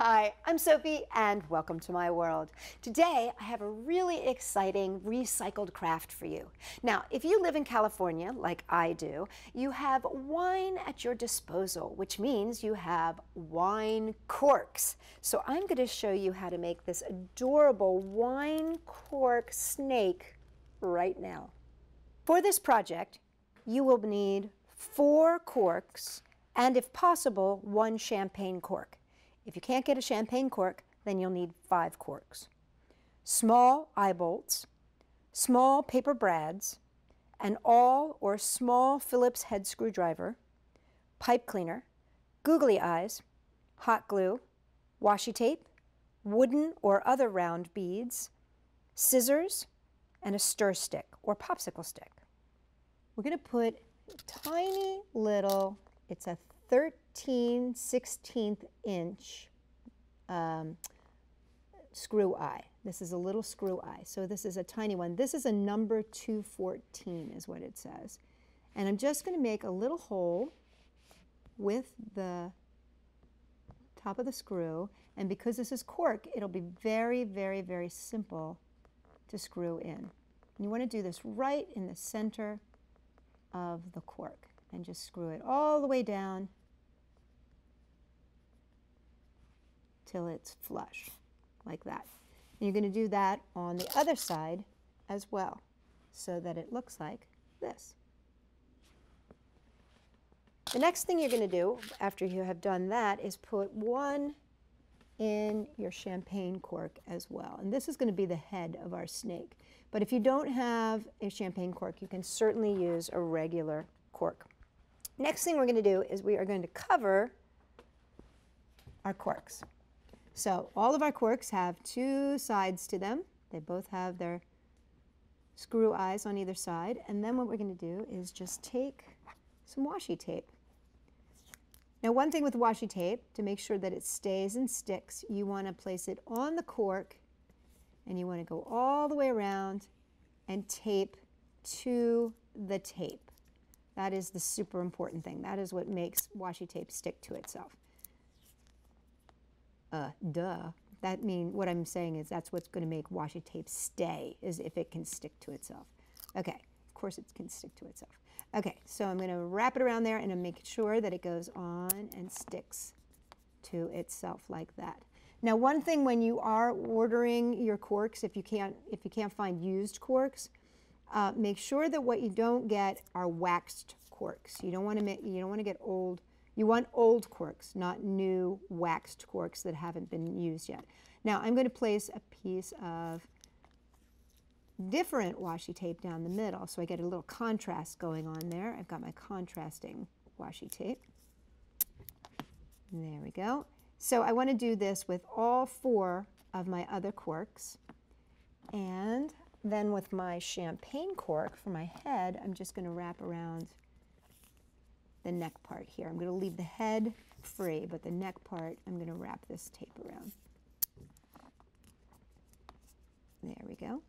Hi, I'm Sophie and welcome to my world. Today I have a really exciting recycled craft for you. Now, if you live in California like I do, you have wine at your disposal, which means you have wine corks. So I'm going to show you how to make this adorable wine cork snake right now. For this project, you will need 4 corks and, if possible, 1 champagne cork. If you can't get a champagne cork, then you'll need 5 corks. Small eye bolts, small paper brads, an awl or small Phillips head screwdriver, pipe cleaner, googly eyes, hot glue, washi tape, wooden or other round beads, scissors, and a stir stick or popsicle stick. We're going to put a tiny little, it's a 13/16 inch screw eye. This is a little screw eye, so this is a tiny one. This is a number 214 is what it says. And I'm just going to make a little hole with the top of the screw, and because this is cork, it'll be very, very, very simple to screw in. And you want to do this right in the center of the cork and just screw it all the way down till it's flush, like that. And you're going to do that on the other side as well, so that it looks like this. The next thing you're going to do after you have done that is put 1 in your champagne cork as well. And this is going to be the head of our snake. But if you don't have a champagne cork, you can certainly use a regular cork. Next thing we're going to do is we are going to cover our corks. So all of our corks have 2 sides to them. They both have their screw eyes on either side. And then what we're going to do is just take some washi tape. Now, one thing with washi tape, to make sure that it stays and sticks, you want to place it on the cork and you want to go all the way around and tape to the tape. That is the super important thing. That is what makes washi tape stick to itself. That means, what I'm saying is that's what's going to make washi tape stay, is if it can stick to itself. Okay, of course it can stick to itself. Okay, so I'm going to wrap it around there and I'm making sure that it goes on and sticks to itself like that. Now, one thing when you are ordering your corks, if you can't find used corks, make sure that what you don't get are waxed corks. You don't want to get old. You want old corks, not new waxed corks that haven't been used yet. Now I'm going to place a piece of different washi tape down the middle so I get a little contrast going on there. I've got my contrasting washi tape. There we go. So I want to do this with all 4 of my other corks. And then with my champagne cork for my head, I'm just going to wrap around the neck part here. I'm going to leave the head free, but the neck part, I'm going to wrap this tape around. There we go.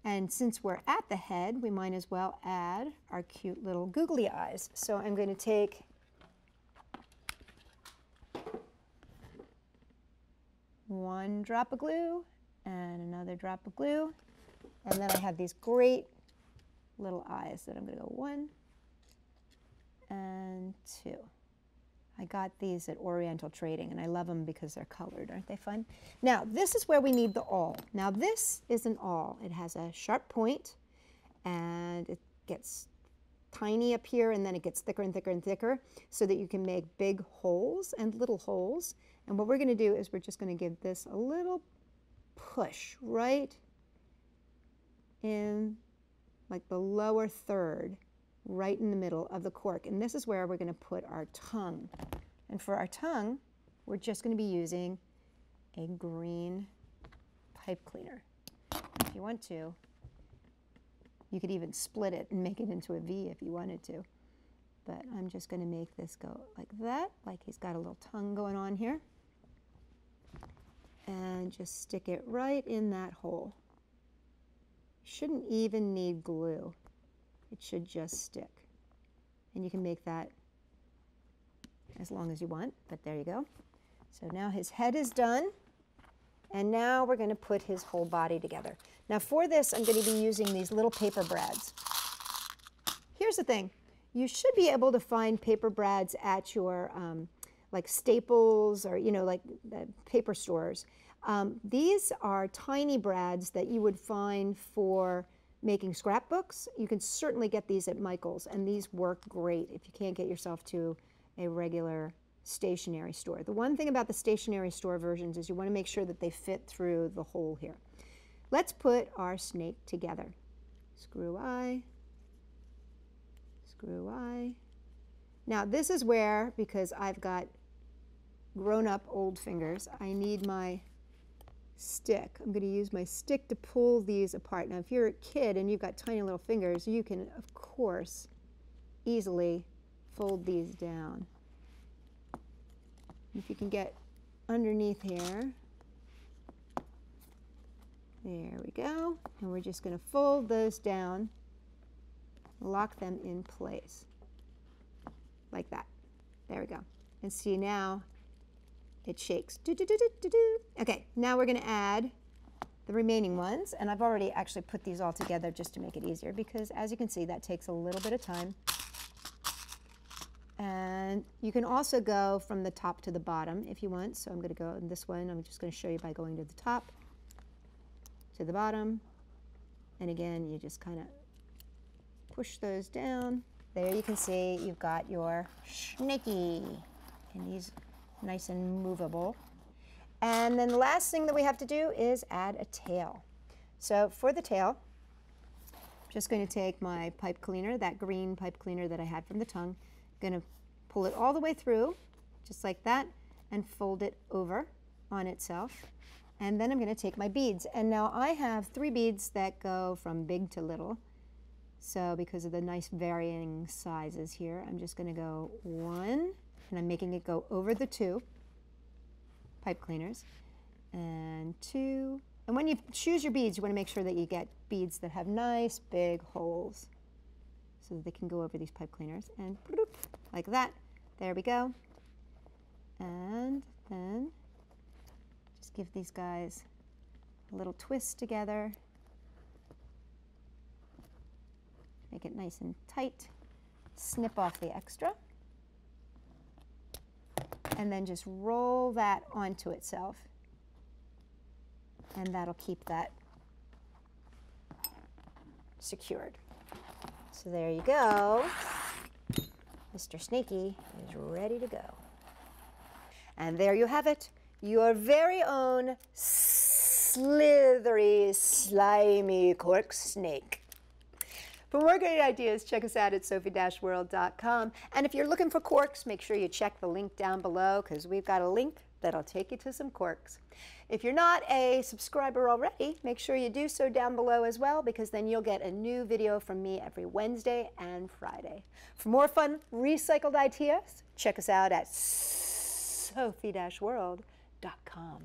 And since we're at the head, we might as well add our cute little googly eyes. So I'm going to take one drop of glue and another drop of glue. And then I have these great little eyes that I'm going to go 1 and 2. I got these at Oriental Trading, and I love them because they're colored. Aren't they fun? Now, this is where we need the awl. Now, this is an awl. It has a sharp point, and it gets tiny up here, and then it gets thicker and thicker and thicker so that you can make big holes and little holes. And what we're going to do is we're just going to give this a little push right in like the lower third, right in the middle of the cork. And this is where we're going to put our tongue. And for our tongue, we're just going to be using a green pipe cleaner. If you want to, you could even split it and make it into a V if you wanted to. But I'm just going to make this go like that, like he's got a little tongue going on here. And just stick it right in that hole. Shouldn't even need glue. It should just stick. And you can make that as long as you want, but there you go. So now his head is done, and now we're going to put his whole body together. Now for this, I'm going to be using these little paper brads. Here's the thing. You should be able to find paper brads at your like Staples or, you know, like the paper stores. These are tiny brads that you would find for making scrapbooks. You can certainly get these at Michael's, and these work great if you can't get yourself to a regular stationery store. The one thing about the stationery store versions is you want to make sure that they fit through the hole here. Let's put our snake together. Screw eye, screw eye. Now this is where, because I've got grown-up old fingers, I need my stick. I'm going to use my stick to pull these apart. Now if you're a kid and you've got tiny little fingers, you can of course easily fold these down. If you can get underneath here, there we go, and we're just going to fold those down, lock them in place like that. There we go. And see, now it shakes. Do, do, do, do, do, do. Okay, now we're going to add the remaining ones, and I've already actually put these all together just to make it easier, because as you can see, that takes a little bit of time. And you can also go from the top to the bottom if you want. So I'm going to go in this one. I'm just going to show you by going to the top, to the bottom. And again, you just kind of push those down. There you can see you've got your snaky. And he's nice and movable. And then the last thing that we have to do is add a tail. So for the tail, I'm just going to take my pipe cleaner, that green pipe cleaner that I had from the tongue. Going to pull it all the way through, just like that, and fold it over on itself. And then I'm going to take my beads. And now I have 3 beads that go from big to little. So because of the nice varying sizes here, I'm just going to go 1, and I'm making it go over the 2 pipe cleaners, and 2. And when you choose your beads, you want to make sure that you get beads that have nice big holes, so that they can go over these pipe cleaners, and like that. There we go. And then just give these guys a little twist together. Make it nice and tight. Snip off the extra. And then just roll that onto itself. And that'll keep that secured. So there you go. Mr. Snaky is ready to go. And there you have it, your very own slithery, slimy cork snake. For more great ideas, check us out at sophie-world.com. And if you're looking for corks, make sure you check the link down below, because we've got a link that'll take you to some corks. If you're not a subscriber already, make sure you do so down below as well, because then you'll get a new video from me every Wednesday and Friday. For more fun recycled ideas, check us out at sophie-world.com.